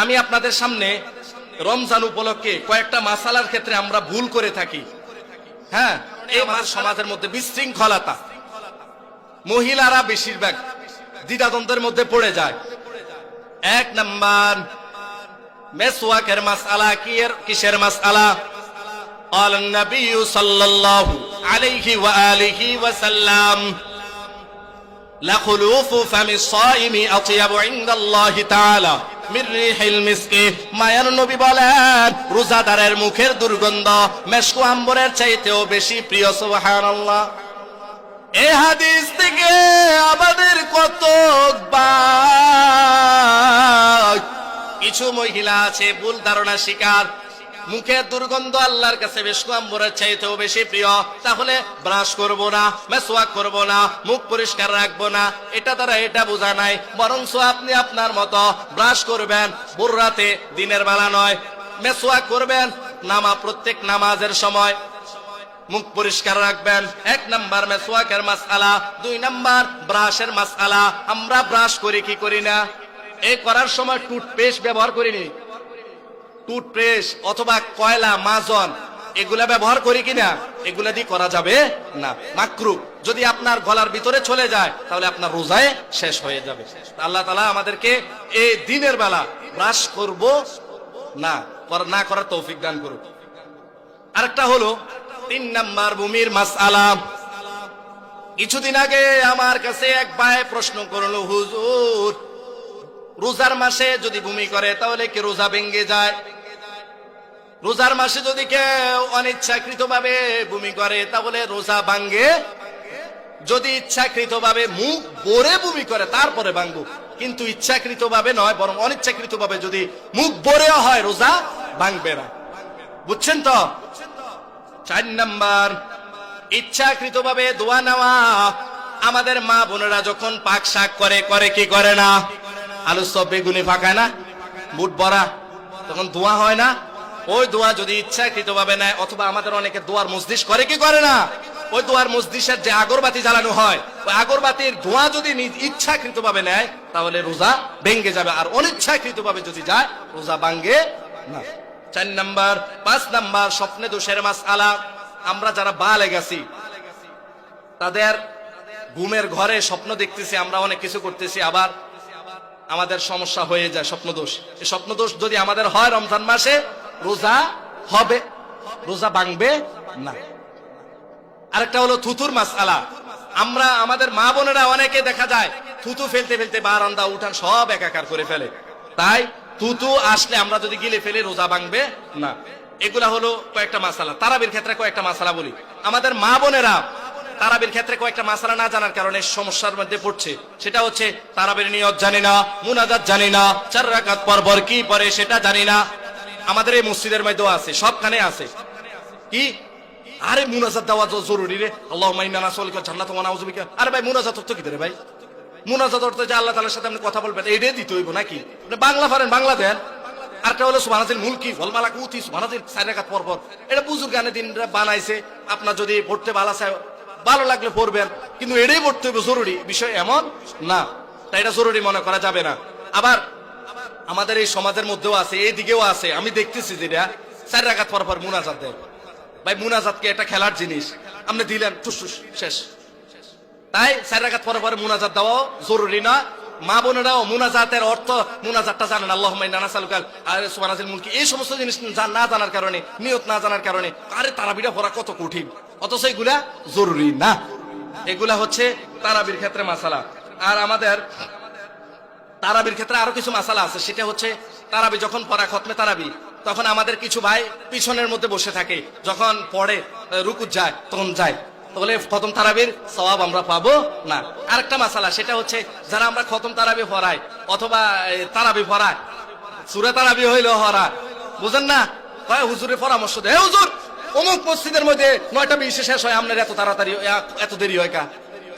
আমি আপনাদের সামনে রমজান উপলক্ষে কয়েকটা মাসালার ক্ষেত্রে আমরা ভুল করে থাকি। হ্যাঁ, এই আমাদের সমাজের মধ্যে বিশৃঙ্খলতা, মহিলারা বেশিরভাগ দ্বিধাদ্বন্দ্বের মধ্যে পড়ে যায়। এক নাম্বার, মেসওয়াকের মাসআলা কিসের মাসআলা? قال النبي صلى الله عليه وآله وسلم لخلوف فم الصائم أطيب عند الله تعالى من ريح المسك। মায়ার নবী বলেন, রোজাদারের মুখের দুর্গন্ধ মেশক আম্বরের চাইতেও বেশি প্রিয়। সুবহানাল্লাহ। এই হাদিস থেকে আমাদের কত কিছু মহিলা আছে ভুল ধারণা শিকার, মুখের দুর্গন্ধ আল্লাহর কাছে মেশক আম্বরের চাইতেও বেশি প্রিয়, তাহলে ব্রাশ করব না, মেসওয়াক করব না, মুখ পরিষ্কার রাখবো না। এটা দ্বারা এটা বোঝা নাই, বরঞ্চ আপনি আপনার মতো ব্রাশ করবেন ভোর রাতে, দিনের বেলা নয়। মেসওয়াক করবেন প্রত্যেক নামাজের সময়, মুখ পরিষ্কার রাখবেন। এক নাম্বার মেসওয়াকের মাসআলা। দুই নাম্বার ব্রাশের মাসআলা। আমরা ব্রাশ করি কি করি না? এই করার সময় টুথপেস্ট ব্যবহার করিনি, টুথপেস্ট অথবা কয়লা মাজন এগুলা ব্যবহার করি কিনা? এগুলা দিয়ে করা যাবে না, মাকরুহ। যদি আপনার গলার ভিতরে চলে যায় তাহলে আপনার রোজায় শেষ হয়ে যাবে। আল্লাহ তাআলা আমাদেরকে এই দিনের বেলা ব্রাশ করব না করার তৌফিক দান করুন। আরেকটা হলো 3 নাম্বার ভূমির মাসআলা। কিছুদিন আগে আমার কাছে এক ভাই প্রশ্ন করলো, হুজুর রোজার মাসে যদি ভূমি করে তাহলে কি রোজা ভেঙে যায়? রোজার মাসে যদি কেউ অনিচ্ছাকৃত ভাবে ভূমি করে তাহলে রোজা ভাঙে? যদি ইচ্ছাকৃত ভাবে মুখ ভরে ভূমি করে তারপরে ভাঙবো, কিন্তু ইচ্ছাকৃত ভাবে নয়, বরং অনিচ্ছাকৃত ভাবে যদি মুখ ভরেও হয় রোজা ভাঙবে না। বুঝছেন তো? 4 নাম্বার, ইচ্ছাকৃত ভাবে দোয়া নেওয়া। আমাদের মা বোনেরা যখন পাক শাক করে কি করে না? আলু সব বেগুনি ফাঁকায় না, বুট ভরা, তখন দোয়া হয় না? ওই দোয়া যদি ইচ্ছাকৃত ভাবে নেয়, অথবা আমাদের অনেকে দোয়ার মজলিস করে কি করে না? ওই দোয়ার মজলিসের যে আগরবাতি জ্বালানো হয়, ওই আগরবাতির ধোঁয়া যদি ইচ্ছাকৃত ভাবে নেয় তাহলে রোজা ভেঙে যাবে, আর অনিচ্ছাকৃত ভাবে যদি যায় রোজা ভাঙে না। 4 নাম্বার। 5 নাম্বার, স্বপ্নে দোষের মাসআলা। আমরা যারা বালেগ আছি তাদের ঘুমের ঘরে স্বপ্ন দেখতেছি, আমরা অনেক কিছু করতেছি, আবার আমাদের সমস্যা হয়ে যায় স্বপ্ন দোষ। এই স্বপ্ন দোষ যদি আমাদের হয় রমজান মাসে, রোজা হবে, রোজা ভাঙবে না। আরেকটা হলো থুতুর মাসআলা। আমরা আমাদের মা বোনেরা অনেকে দেখা যায় থুতু ফেলতে ফেলতে বারান্দা উঠান সব একাকার করে ফেলে, তাই থুতু আসলে আমরা যদি গিলে ফেলে রোজা ভাঙবে না। এগুলা হলো কয়েকটা মাসআলা। তারাবির ক্ষেত্রে কয়েকটা মাসআলা বলি। আমাদের মা বোনেরা তারাবির ক্ষেত্রে কয়েকটা মাসআলা না জানার কারণে সমস্যার মধ্যে পড়ছে। সেটা হচ্ছে তারাবির নিয়ত জানি না, মুনাজাত জানি না, 4 রাকাত পর কি পরে সেটা জানি না। আমাদের এই মসজিদের মধ্যেও আছে, সবখানে আছে। কি আরে মুনাজাত দেওয়া জরুরি রে, আল্লাহুম্মা ইন্না নাসআলুকা জান্নাতা ওয়া নাউযু বিকা। আরে ভাই মুনাজাত অর্থ কি রে ভাই? মুনাজাত অর্থ যে আল্লাহ তাআলার সাথে আপনি কথা বলবেন, এইটাই দিতে হইব নাকি? বাংলা পারেন বাংলা দেন। আরেকটা হলো সুবহানাল মুলকি ওয়াল মালাকুতি, সুবহানাল 4 রাকাত পর পর। এটা বুজুর্গানে দিনরা বানাইছে, আপনার যদি পড়তে ভালো লাগলে পড়বেন, কিন্তু এটাই পড়তে হবে জরুরি বিষয় এমন না, তাই এটা জরুরি মনে করা যাবে না। আবার আমাদের এই সমাজের মধ্যেও আছে, এই দিকেও আছে, আমি দেখতেছি যেটা 4 রাকাত পর পর মুনাজাত দেয়। ভাই মুনাজাত কি একটা খেলার জিনিস? আপনি দিলেন টুস শেষ। তাই 4 রাকাত পর পর মুনাজাত দেওয়া জরুরি না। মা বোনেরাও মুনাজাতের অর্থ, মুনাজাতটা জানেন, আল্লাহুম্মা ইন্না নাসআলুকা আর সুবহানাল মুলকি, এই সমস্ত জিনিস না জানার কারণে, নিয়ত না জানার কারণে আরে তারাবিটা পড়া কত কঠিন, অথচ এগুলা জরুরি না। এগুলা হচ্ছে তারাবির ক্ষেত্রে মাসালা। আর আমাদের তারাবির ক্ষেত্রে আরো কিছু মাসালা আছে। সেটা হচ্ছে তারাবি যখন পড়া, খতমে তারাবি, তখন আমাদের কিছু ভাই পিছনের মধ্যে বসে থাকে, যখন পড়ে রুকুত যায় তখন যায়, তাহলে খতম তারাবির সওয়াব আমরা পাবো না। আরেকটা মাসালা, সেটা হচ্ছে যারা আমরা খতম তারাবি পড়াই অথবা তারাবি পড়াই, সূরা তারাবি হইলো হরা, বুঝেন না? কয় হুজুরে পরামর্শ দেয়, হুজুর অমুক মসজিদের মধ্যে 9টা 20 শেষ হয়, আপনার এত তাড়াতাড়ি এত দেরি হয় কা?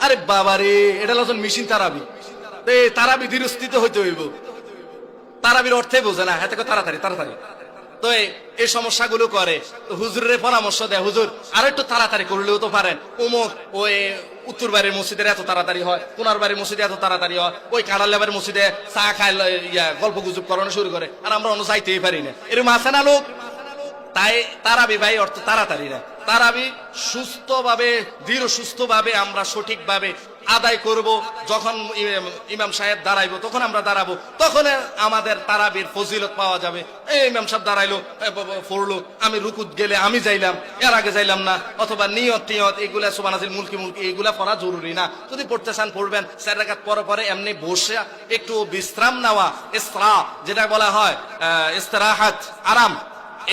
আরে বাবারে, এটা হলো মেশিন তারাবি। তারাবি ধীরস্থিত হইতে হইব, তারাবির অর্থে বোঝে না, হাতে তাড়াতাড়ি তাড়াতাড়ি। তো এই সমস্যাগুলো করে, তো হুজুরের পরামর্শ দেয়, হুজুর আর একটু তাড়াতাড়ি করলেও তো পারেন, অমুক ওই উত্তর বাড়ির মসজিদের এত তাড়াতাড়ি হয়, কোনার বাড়ির মসজিদে এত তাড়াতাড়ি হয়, ওই কাঁড়ালেবার মসজিদে চা খায় গল্প গুজব করানো শুরু করে, আর আমরা অন্য চাইতেই পারি না। এরকম আছে না লোক? তাই তারাবি ভাই অর্থ তাড়াতাড়ি না, তারাবি সুস্থভাবে দৃঢ় সুস্থভাবে আমরা সঠিকভাবে আদায় করব। যখন ইমাম সাহেব দাঁড়াইবো তখন আমরা দাঁড়াবো, তখন আমাদের তারাবির ফজিলত পাওয়া যাবে। এই ইমাম সাহেব দাঁড়াইলো, পড়লো, আমি রুকুত গেলে আমি যাইলাম, এর আগে যাইলাম না, অথবা নিয়ত টিয়ত এগুলা সুবহানাল্লাহ মুলকি মুলকি এগুলা পড়া জরুরি না। যদি পড়তে চান পড়বেন, 4 রাকাত পরে পরে এমনি বসে একটু বিশ্রাম নেওয়া, ইসরা যেটা বলা হয় ইস্তিরাহাত, আরাম,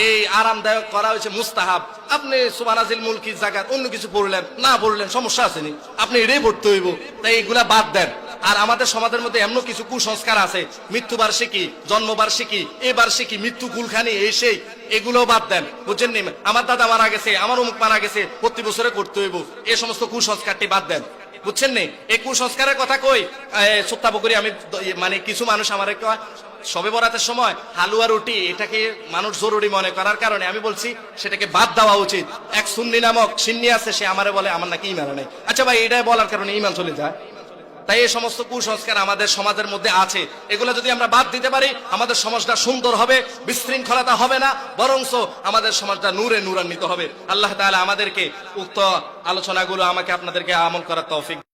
এই আরামদায়ক করা হয়েছে মুস্তাহাব। আপনি সুবহানাল্লাহিল মুলকি জায়গা অন্য কিছু পড়লেন না পড়লেন সমস্যা আছে নি, আপনি এটাই পড়তে হইব, তাই এইগুলা বাদ দেন। আর আমাদের সমাজের মধ্যে এমন কিছু কুসংস্কার আছে, মৃত্যুবার্ষিকী, জন্মবার্ষিকী, এই বার্ষিকী, মৃত্যু গুলখানি, এই সেই, এগুলো বাদ দেন, বুঝছেন নি? আমার দাদা মারা গেছে, আমার অমুক মারা গেছে, প্রতি বছরে করতে হইব, এই সমস্ত কুসংস্কারটি বাদ দেন, বুঝছেন নি? এই কুসংস্কারের কথা কই সত্যাব করি আমি, মানে কিছু মানুষ আমার শবে বরাতের সময় হালুয়া রুটি এটাকে মানুষ জরুরি মনে করার কারণে আমি বলছি সেটাকে বাদ দেওয়া উচিত। এক সুন্নি নামক সিন্নি আছে, সে আমারে বলে আমার নাকি ইমান নেই। আচ্ছা ভাই, এটাই বলার কারণে ইমান চলে যায়? তাই এই সমস্ত কুসংস্কার আমাদের সমাজের মধ্যে আছে, এগুলো যদি আমরা বাদ দিতে পারি আমাদের সমাজটা সুন্দর হবে, বিশৃঙ্খলতা হবে না, বরঞ্চ আমাদের সমাজটা নূরে নূরান্বিত হবে। আল্লাহ তাআলা আমাদেরকে উক্ত আলোচনাগুলো আমাকে আপনাদেরকে আমল করার তৌফিক